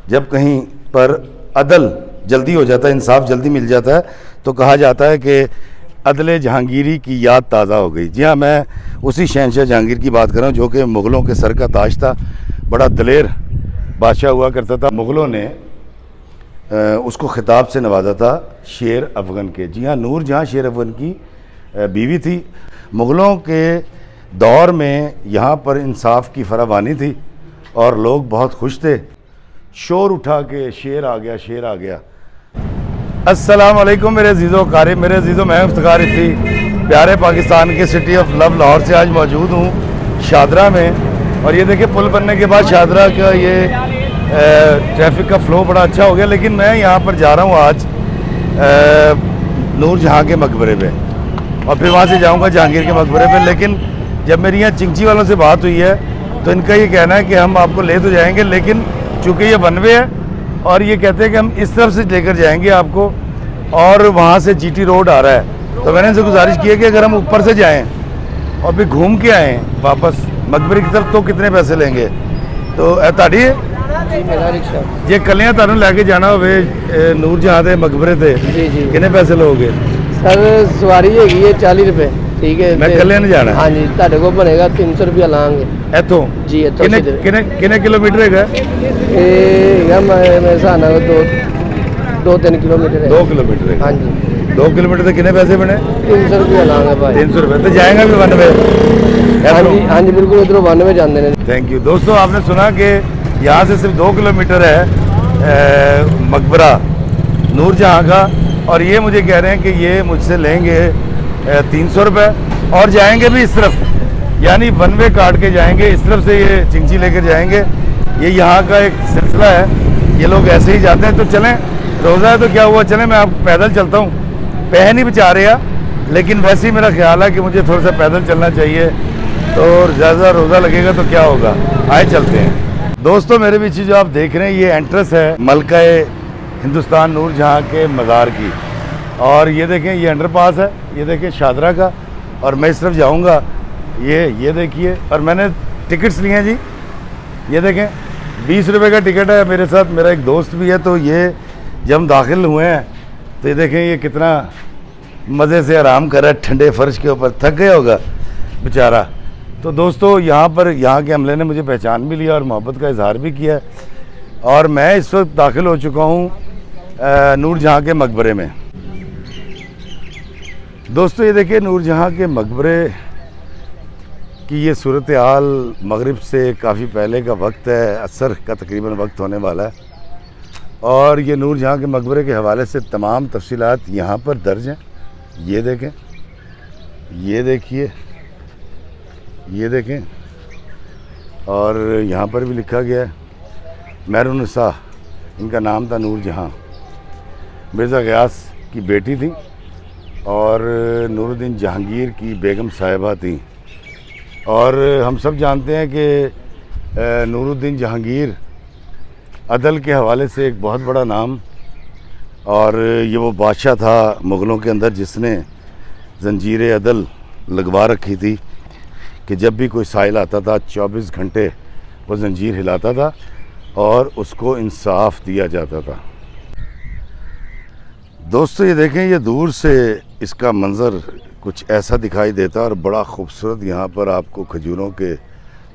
جب کہیں پر عدل جلدی ہو جاتا ہے، انصاف جلدی مل جاتا ہے، تو کہا جاتا ہے کہ عدل جہانگیری کی یاد تازہ ہو گئی۔ جی ہاں، میں اسی شہنشاہ جہانگیر کی بات کر رہا ہوں جو کہ مغلوں کے سر کا تاج تھا، بڑا دلیر بادشاہ ہوا کرتا تھا۔ مغلوں نے اس کو خطاب سے نوازا تھا شیر افغن کے۔ جی ہاں، نور جہاں شیر افغن کی بیوی تھی۔ مغلوں کے دور میں یہاں پر انصاف کی فراوانی تھی اور لوگ بہت خوش تھے، شور اٹھا کے شیر آ گیا، شیر آ گیا۔ السلام علیکم میرے عزیزو قارئ، میرے عزیزو، میں افتخار افتی پیارے پاکستان کے سٹی آف لو لاہور سے آج موجود ہوں شادرہ میں، اور یہ دیکھیں پل بننے کے بعد شادرہ کا یہ ٹریفک کا فلو بڑا اچھا ہو گیا، لیکن میں یہاں پر جا رہا ہوں آج نور جہاں کے مقبرے پہ، اور پھر وہاں سے جاؤں گا جہانگیر کے مقبرے پہ۔ لیکن جب میری یہاں چنگچی والوں سے بات ہوئی ہے تو ان کا یہ کہنا ہے کہ ہم آپ کو لے تو جائیں گے، لیکن چونکہ یہ ون وے ہے اور یہ کہتے ہیں کہ ہم اس طرف سے لے کر جائیں گے آپ کو، اور وہاں سے جی ٹی روڈ آ رہا ہے، تو میں نے ان سے گزارش کی ہے کہ اگر ہم اوپر سے جائیں اور پھر گھوم کے آئیں واپس مقبرے کی طرف تو کتنے پیسے لیں گے؟ تو تاڑی یہ کلیاں تانوں لے کے جانا ہوئے نور جہاں دے مقبرے تے کتنے پیسے لو گے؟ سر سواری ہے 40 روپے، ٹھیک ہے؟ میں کلے نہیں جانا؟ ہاں جی، تہاڈے کو بنے گا 300 روپیہ لان گے ایتھوں جی۔ ایتھوں کنے کلو میٹر ہے گا؟ یہ میرے حساب نال 2-3 کلو میٹر ہے۔ 2 کلو میٹر ہے؟ ہاں جی، 2 کلو میٹر سے کنے پیسے بنے؟ 300 روپیہ لان گے بھائی۔ 300 روپے تو جائیں گا بھی ون وے؟ ہاں جی، ہاں جی، بالکل ادھر ون وے جاندے نے۔ تھینک یو دوستو، آپ نے سنا کہ یہاں سے صرف 2 کلو میٹر ہے مقبرہ نور جہاں کا، اور یہ مجھے کہہ رہے ہیں کہ یہ مجھ سے لیں گے 300 روپے، اور جائیں گے بھی اس طرف، یعنی ون وے کاٹ کے جائیں گے، اس طرف سے یہ چنگچی لے کر جائیں گے۔ یہ یہاں کا ایک سلسلہ ہے، یہ لوگ ایسے ہی جاتے ہیں۔ تو چلیں، روزہ ہے تو کیا ہوا، چلیں میں آپ پیدل چلتا ہوں، پیسے نہیں بچا رہے، لیکن ویسے ہی میرا خیال ہے کہ مجھے تھوڑا سا پیدل چلنا چاہیے، تو زیادہ روزہ لگے گا تو کیا ہوگا، آئے چلتے ہیں۔ دوستو میرے پیچھے جو آپ دیکھ رہے ہیں یہ انٹرس ہے ملکہ ہندوستان نور جہاں کے مزار کی، اور یہ دیکھیں یہ انڈر پاس ہے، یہ دیکھیں شادرہ کا، اور میں اس طرف جاؤں گا۔ یہ دیکھیے، اور میں نے ٹکٹس لیے ہیں جی، یہ دیکھیں 20 روپے کا ٹکٹ ہے، میرے ساتھ میرا ایک دوست بھی ہے۔ تو یہ جب ہم داخل ہوئے ہیں تو یہ دیکھیں یہ کتنا مزے سے آرام کر رہا ہے ٹھنڈے فرش کے اوپر، تھک گیا ہوگا بیچارہ۔ تو دوستو یہاں پر یہاں کے عملے نے مجھے پہچان بھی لیا اور محبت کا اظہار بھی کیا ہے، اور میں اس وقت داخل ہو چکا ہوں نور جہاں کے مقبرے میں۔ دوستو یہ دیکھیں نور جہاں کے مقبرے کی یہ صورتحال مغرب سے کافی پہلے کا وقت ہے، عصر کا تقریباً وقت ہونے والا ہے، اور یہ نور جہاں کے مقبرے کے حوالے سے تمام تفصیلات یہاں پر درج ہیں۔ یہ دیکھیں، یہ دیکھیے، یہ دیکھیں، اور یہاں پر بھی لکھا گیا ہے مہر النساء، ان کا نام تھا نور جہاں، مرزا غیاث کی بیٹی تھیں اور نور الدین جہانگیر کی بیگم صاحبہ تھیں۔ اور ہم سب جانتے ہیں کہ نور الدین جہانگیر عدل کے حوالے سے ایک بہت بڑا نام، اور یہ وہ بادشاہ تھا مغلوں کے اندر جس نے زنجیر عدل لگوا رکھی تھی کہ جب بھی کوئی سائل آتا تھا 24 گھنٹے وہ زنجیر ہلاتا تھا اور اس کو انصاف دیا جاتا تھا۔ دوستو یہ دیکھیں، یہ دور سے اس کا منظر کچھ ایسا دکھائی دیتا ہے، اور بڑا خوبصورت یہاں پر آپ کو کھجوروں کے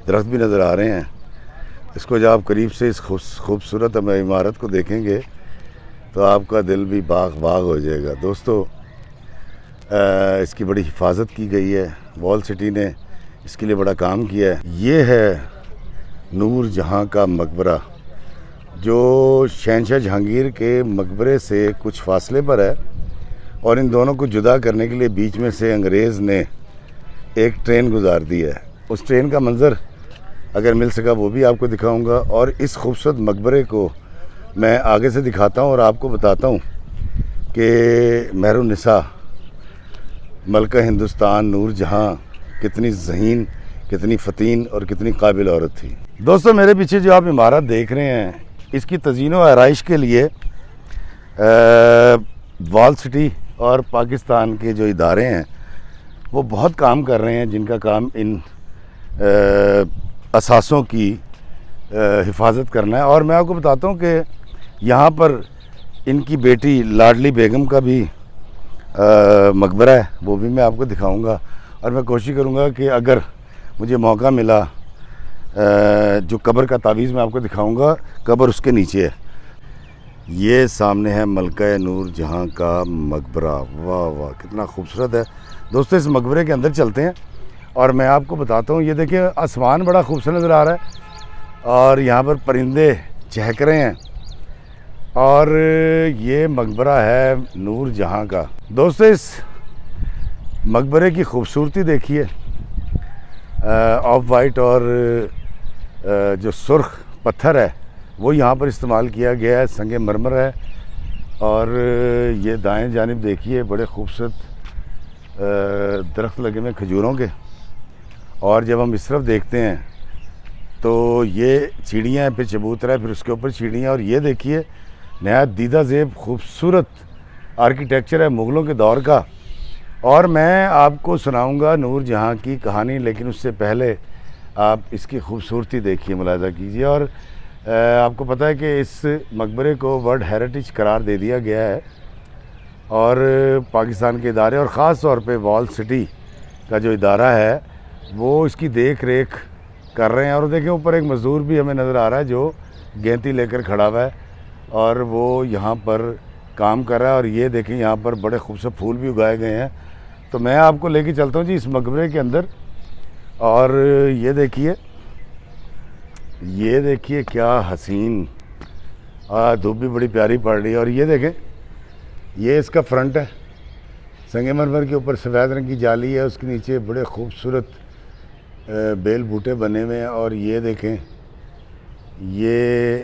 درخت بھی نظر آ رہے ہیں۔ اس کو جب آپ قریب سے اس خوبصورت عمارت کو دیکھیں گے تو آپ کا دل بھی باغ باغ ہو جائے گا۔ دوستو اس کی بڑی حفاظت کی گئی ہے، وال سٹی نے اس کے لیے بڑا کام کیا ہے۔ یہ ہے نور جہاں کا مقبرہ جو شہنشاہ جہانگیر کے مقبرے سے کچھ فاصلے پر ہے، اور ان دونوں کو جدا کرنے کے لیے بیچ میں سے انگریز نے ایک ٹرین گزار دی ہے۔ اس ٹرین کا منظر اگر مل سکا وہ بھی آپ کو دکھاؤں گا، اور اس خوبصورت مقبرے کو میں آگے سے دکھاتا ہوں اور آپ کو بتاتا ہوں کہ مہر النساء ملکہ ہندوستان نور جہاں کتنی ذہین، کتنی فتین اور کتنی قابل عورت تھی۔ دوستو میرے پیچھے جو آپ عمارت دیکھ رہے ہیں اس کی تزئین و آرائش کے لیے وال سٹی اور پاکستان کے جو ادارے ہیں وہ بہت کام کر رہے ہیں، جن کا کام ان اثاثوں کی حفاظت کرنا ہے. اور میں آپ کو بتاتا ہوں کہ یہاں پر ان کی بیٹی لاڈلی بیگم کا بھی مقبرہ ہے, وہ بھی میں آپ کو دکھاؤں گا. اور میں کوشش کروں گا کہ اگر مجھے موقع ملا جو قبر کا تعویذ میں آپ کو دکھاؤں گا, قبر اس کے نیچے ہے. یہ سامنے ہے ملکہ نور جہاں کا مقبرہ. واہ واہ کتنا خوبصورت ہے دوستو. اس مقبرے کے اندر چلتے ہیں اور میں آپ کو بتاتا ہوں. یہ دیکھیں آسمان بڑا خوبصورت نظر آ رہا ہے اور یہاں پر پرندے چہک رہے ہیں. اور یہ مقبرہ ہے نور جہاں کا. دوستو اس مقبرے کی خوبصورتی دیکھیے. آف وائٹ اور جو سرخ پتھر ہے وہ یہاں پر استعمال کیا گیا ہے. سنگ مرمر ہے. اور یہ دائیں جانب دیکھیے بڑے خوبصورت درخت لگے ہوئے کھجوروں کے. اور جب ہم اس طرف دیکھتے ہیں تو یہ سیڑھیاں ہیں, پھر چبوترا ہے, پھر اس کے اوپر سیڑھیاں. اور یہ دیکھیے نہایت دیدہ زیب خوبصورت آرکیٹیکچر ہے مغلوں کے دور کا. اور میں آپ کو سناؤں گا نور جہاں کی کہانی, لیکن اس سے پہلے آپ اس کی خوبصورتی دیکھیے, ملاحظہ کیجیے. اور آپ کو پتہ ہے کہ اس مقبرے کو ورلڈ ہیریٹیج قرار دے دیا گیا ہے. اور پاکستان کے ادارے اور خاص طور پہ وال سٹی کا جو ادارہ ہے وہ اس کی دیکھ ریکھ کر رہے ہیں. اور دیکھیں اوپر ایک مزدور بھی ہمیں نظر آ رہا ہے جو گینتی لے کر کھڑا ہوا ہے اور وہ یہاں پر کام کر رہا ہے. اور یہ دیکھیں یہاں پر بڑے خوبصورت پھول بھی اگائے گئے ہیں. تو میں آپ کو لے کے چلتا ہوں جی اس مقبرے کے اندر. اور یہ دیکھیے کیا حسین, دھوپ بھی بڑی پیاری پڑ رہی ہے. اور یہ دیکھیں یہ اس کا فرنٹ ہے, سنگ مرمر کے اوپر سفید رنگ کی جالی ہے, اس کے نیچے بڑے خوبصورت بیل بوٹے بنے ہوئے ہیں. اور یہ دیکھیں یہ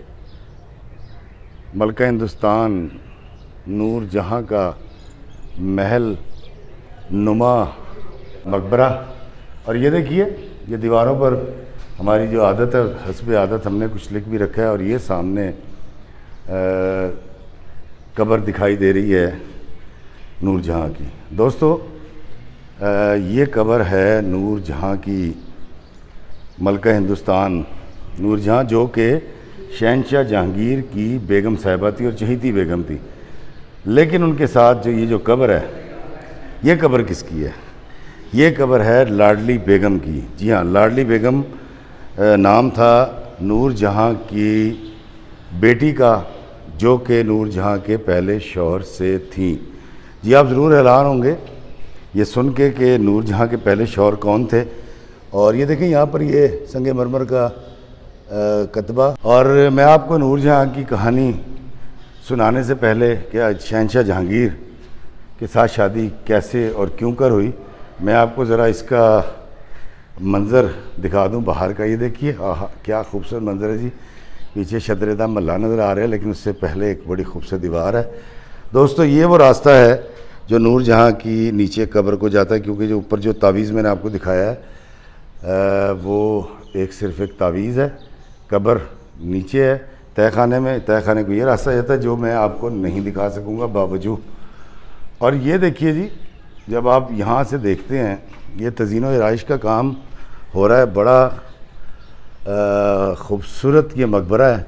ملکہ ہندوستان نور جہاں کا محل نما مقبرہ. اور یہ دیکھیے یہ دیواروں پر ہماری جو عادت ہے حسب عادت ہم نے کچھ لکھ بھی رکھا ہے. اور یہ سامنے قبر دکھائی دے رہی ہے نور جہاں کی. دوستو یہ قبر ہے نور جہاں کی, ملکہ ہندوستان نور جہاں, جو کہ شہنشاہ جہانگیر کی بیگم صاحبہ تھی اور چہیتی بیگم تھی. لیکن ان کے ساتھ جو یہ جو قبر ہے, یہ قبر کس کی ہے؟ یہ قبر ہے لاڈلی بیگم کی. جی ہاں, لاڈلی بیگم نام تھا نور جہاں کی بیٹی کا, جو کہ نور جہاں کے پہلے شوہر سے تھیں. جی آپ ضرور حیران ہوں گے یہ سن کے کہ نور جہاں کے پہلے شوہر کون تھے. اور یہ دیکھیں یہاں پر یہ سنگ مرمر کا کتبہ. اور میں آپ کو نور جہاں کی کہانی سنانے سے پہلے کہ شہنشاہ جہانگیر کے ساتھ شادی کیسے اور کیوں کر ہوئی, میں آپ کو ذرا اس کا منظر دکھا دوں باہر کا. یہ دیکھیے کیا خوبصورت منظر ہے جی. پیچھے شدردہ محلہ نظر آ رہا ہے, لیکن اس سے پہلے ایک بڑی خوبصورت دیوار ہے. دوستو یہ وہ راستہ ہے جو نور جہاں کی نیچے قبر کو جاتا ہے, کیونکہ جو اوپر جو تعویذ میں نے آپ کو دکھایا ہے وہ صرف ایک تعویذ ہے. قبر نیچے ہے تہہ خانے میں, تہہ خانے کو یہ راستہ جاتا ہے جو میں آپ کو نہیں دکھا سکوں گا باوجود. اور یہ دیکھیے جی جب آپ یہاں سے دیکھتے ہیں یہ تزئین و آرائش کا کام ہو رہا ہے. بڑا خوبصورت یہ مقبرہ ہے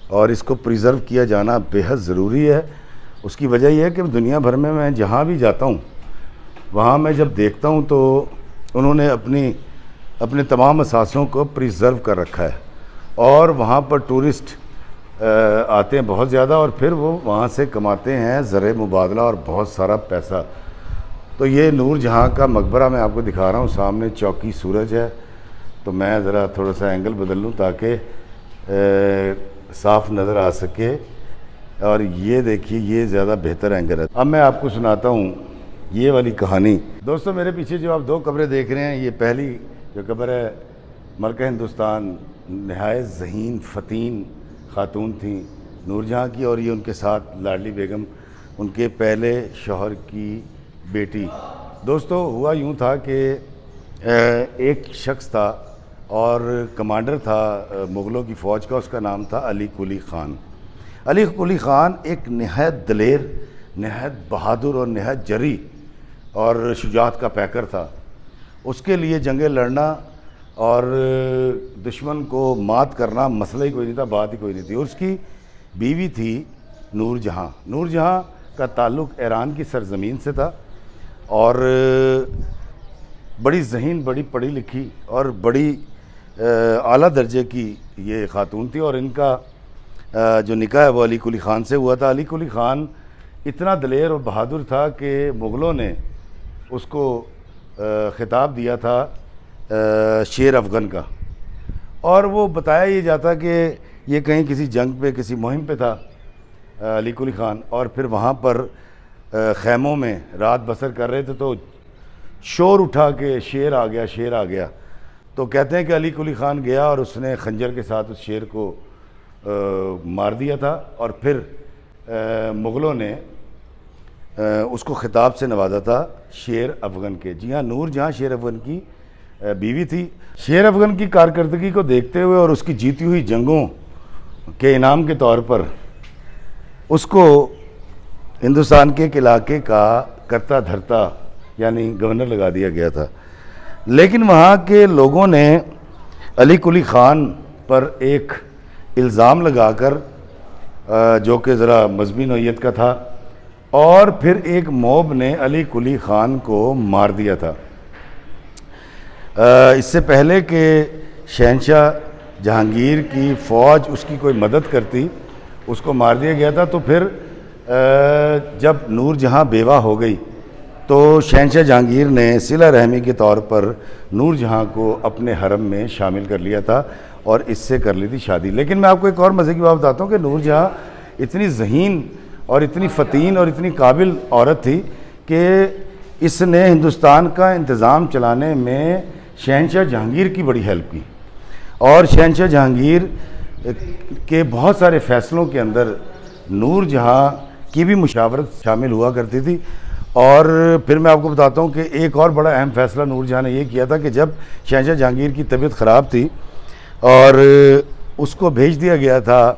اور اس کو پریزرو کیا جانا بے حد ضروری ہے. اس کی وجہ یہ ہے کہ دنیا بھر میں جہاں بھی جاتا ہوں وہاں میں جب دیکھتا ہوں تو انہوں نے اپنے تمام اثاثوں کو پریزرو کر رکھا ہے. اور وہاں پر ٹورسٹ آتے ہیں بہت زیادہ, اور پھر وہ وہاں سے کماتے ہیں زر مبادلہ اور بہت سارا پیسہ. تو یہ نور جہاں کا مقبرہ میں آپ کو دکھا رہا ہوں. سامنے چوکی سورج ہے, تو میں ذرا تھوڑا سا اینگل بدل لوں تاکہ صاف نظر آ سکے. اور یہ دیکھیے یہ زیادہ بہتر اینگل ہے. اب میں آپ کو سناتا ہوں یہ والی کہانی. دوستو میرے پیچھے جو آپ دو قبریں دیکھ رہے ہیں, یہ پہلی جو قبر ہے ملکہ ہندوستان نہایت ذہین فتین خاتون تھیں نور جہاں کی, اور یہ ان کے ساتھ لاڈلی بیگم ان کے پہلے شوہر کی بیٹی. دوستو ہوا یوں تھا کہ ایک شخص تھا اور کمانڈر تھا مغلوں کی فوج کا, اس کا نام تھا علی قلی خان. علی قلی خان ایک نہایت دلیر, نہایت بہادر اور نہایت جری اور شجاعت کا پیکر تھا. اس کے لیے جنگیں لڑنا اور دشمن کو مات کرنا مسئلہ ہی کوئی نہیں تھا، بات ہی کوئی نہیں تھی. اور اس کی بیوی تھی نور جہاں. نور جہاں کا تعلق ایران کی سرزمین سے تھا اور بڑی ذہین، بڑی پڑھی لکھی اور بڑی اعلیٰ درجے کی یہ خاتون تھی. اور ان کا جو نکاح ہے وہ علی قلی خان سے ہوا تھا. علی قلی خان اتنا دلیر اور بہادر تھا کہ مغلوں نے اس کو خطاب دیا تھا شیر افغن کا، اور وہ بتایا یہ جاتا کہ یہ کہیں کسی جنگ پہ، کسی مہم پہ تھا علی قلی خان، اور پھر وہاں پر خیموں میں رات بسر کر رہے تھے تو شور اٹھا کہ شیر آ گیا، شیر آ گیا. تو کہتے ہیں کہ علی قلی خان گیا اور اس نے خنجر کے ساتھ اس شیر کو مار دیا تھا، اور پھر مغلوں نے اس کو خطاب سے نوازا تھا شیر افغن کے. جی ہاں، نور جہاں شیر افغن کی بیوی تھی. شیر افغن کی کارکردگی کو دیکھتے ہوئے اور اس کی جیتی ہوئی جنگوں کے انعام کے طور پر اس کو ہندوستان کے ایک علاقے کا کرتا دھرتا یعنی گورنر لگا دیا گیا تھا. لیکن وہاں کے لوگوں نے علی قلی خان پر ایک الزام لگا کر جو کہ ذرا مذہبی نوعیت کا تھا، اور پھر ایک موب نے علی قلی خان کو مار دیا تھا. اس سے پہلے کہ شہنشاہ جہانگیر کی فوج اس کی کوئی مدد کرتی، اس کو مار دیا گیا تھا. تو پھر جب نور جہاں بیوہ ہو گئی تو شہنشاہ جہانگیر نے صلہ رحمی کے طور پر نور جہاں کو اپنے حرم میں شامل کر لیا تھا اور اس سے کر لی تھی شادی. لیکن میں آپ کو ایک اور مزے کی بات بتاتا ہوں کہ نور جہاں اتنی ذہین اور اتنی فتین اور اتنی قابل عورت تھی کہ اس نے ہندوستان کا انتظام چلانے میں شہنشاہ جہانگیر کی بڑی ہیلپ کی، اور شہنشاہ جہانگیر کے بہت سارے فیصلوں کے اندر نور جہاں کی بھی مشاورت شامل ہوا کرتی تھی. اور پھر میں آپ کو بتاتا ہوں کہ ایک اور بڑا اہم فیصلہ نور جہاں نے یہ کیا تھا کہ جب شہنشاہ جہانگیر کی طبیعت خراب تھی اور اس کو بھیج دیا گیا تھا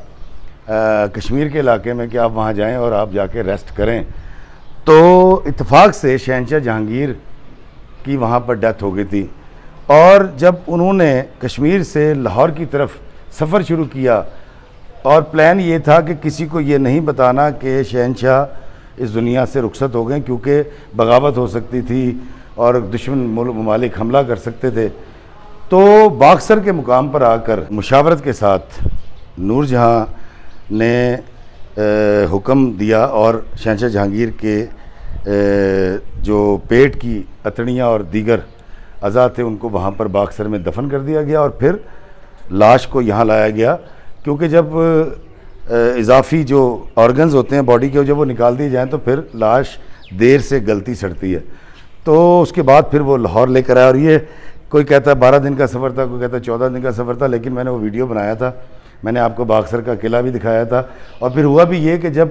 کشمیر کے علاقے میں کہ آپ وہاں جائیں اور آپ جا کے ریسٹ کریں، تو اتفاق سے شہنشاہ جہانگیر کی وہاں پر ڈیتھ ہو گئی تھی. اور جب انہوں نے کشمیر سے لاہور کی طرف سفر شروع کیا، اور پلان یہ تھا کہ کسی کو یہ نہیں بتانا کہ شہنشاہ اس دنیا سے رخصت ہو گئے، کیونکہ بغاوت ہو سکتی تھی اور دشمن ممالک حملہ کر سکتے تھے. تو باکسر کے مقام پر آ کر مشاورت کے ساتھ نور جہاں نے حکم دیا اور شہنشاہ جہانگیر کے جو پیٹ کی اتڑیاں اور دیگر اعضاء تھے ان کو وہاں پر باکسر میں دفن کر دیا گیا، اور پھر لاش کو یہاں لایا گیا. کیونکہ جب اضافی جو آرگنز ہوتے ہیں باڈی کے جب وہ نکال دیے جائیں تو پھر لاش دیر سے گلتی سڑتی ہے. تو اس کے بعد پھر وہ لاہور لے کر آیا، اور یہ کوئی کہتا ہے 12 دن کا سفر تھا، کوئی کہتا ہے 14 دن کا سفر تھا، لیکن میں نے وہ ویڈیو بنایا تھا، میں نے آپ کو باکسر کا قلعہ بھی دکھایا تھا. اور پھر ہوا بھی یہ کہ جب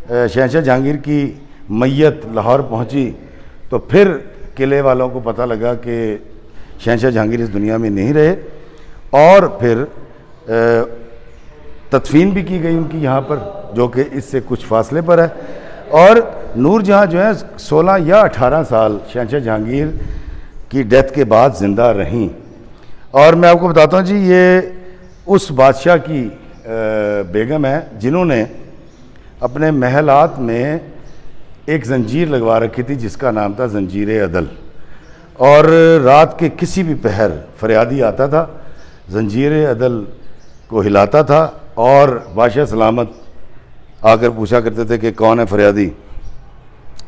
شہنشاہ جہانگیر کی میت لاہور پہنچی تو پھر قلعے والوں کو پتہ لگا کہ شہنشاہ جہانگیر اس دنیا میں نہیں رہے، اور پھر تدفین بھی کی گئی ان کی یہاں پر، جو کہ اس سے کچھ فاصلے پر ہے. اور نور جہاں جو ہے 16 یا 18 سال شہنشاہ جہانگیر کی ڈیتھ کے بعد زندہ رہیں. اور میں آپ کو بتاتا ہوں جی، یہ اس بادشاہ کی بیگم ہے جنہوں نے اپنے محلات میں ایک زنجیر لگوا رکھی تھی جس کا نام تھا زنجیر عدل. اور رات کے کسی بھی پہر فریادی آتا تھا، زنجیر عدل کو ہلاتا تھا، اور بادشاہ سلامت آ کر پوچھا کرتے تھے کہ کون ہے فریادی،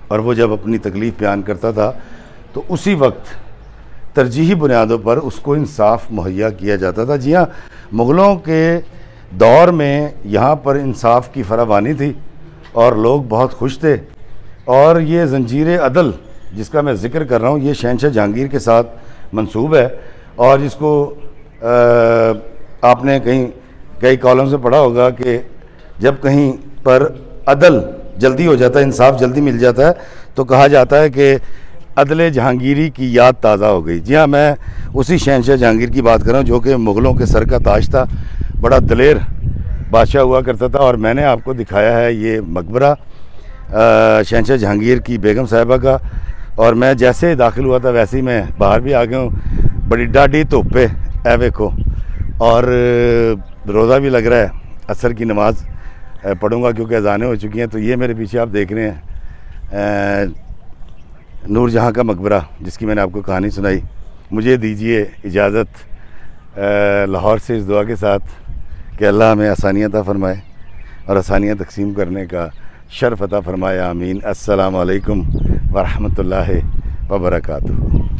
اور وہ جب اپنی تکلیف بیان کرتا تھا تو اسی وقت ترجیحی بنیادوں پر اس کو انصاف مہیا کیا جاتا تھا. جی ہاں، مغلوں کے دور میں یہاں پر انصاف کی فراوانی تھی اور لوگ بہت خوش تھے. اور یہ زنجیر عدل جس کا میں ذکر کر رہا ہوں یہ شہنشاہ جہانگیر کے ساتھ منسوب ہے، اور جس کو آپ نے کئی کالم سے پڑھا ہوگا کہ جب کہیں پر عدل جلدی ہو جاتا ہے، انصاف جلدی مل جاتا ہے، تو کہا جاتا ہے کہ عدل جہانگیری کی یاد تازہ ہو گئی. جی ہاں، میں اسی شہنشاہ جہانگیر کی بات کر رہا ہوں جو کہ مغلوں کے سر کا تاج تھا، بڑا دلیر بادشاہ ہوا کرتا تھا. اور میں نے آپ کو دکھایا ہے یہ مقبرہ شہنشاہ جہانگیر کی بیگم صاحبہ کا، اور میں جیسے داخل ہوا تھا ویسے ہی میں باہر بھی آ گیا ہوں. بڑی ڈاڈھی دھوپ ہے اے دیکھو، اور روزہ بھی لگ رہا ہے، عصر کی نماز پڑھوں گا کیونکہ اذانیں ہو چکی ہیں. تو یہ میرے پیچھے آپ دیکھ رہے ہیں نور جہاں کا مقبرہ، جس کی میں نے آپ کو کہانی سنائی. مجھے دیجیے اجازت لاہور سے اس دعا کے ساتھ کہ اللہ ہمیں آسانیاں عطا فرمائے اور آسانیاں تقسیم کرنے کا شرف عطا فرمائے. آمین. السلام علیکم ورحمۃ اللہ وبرکاتہ.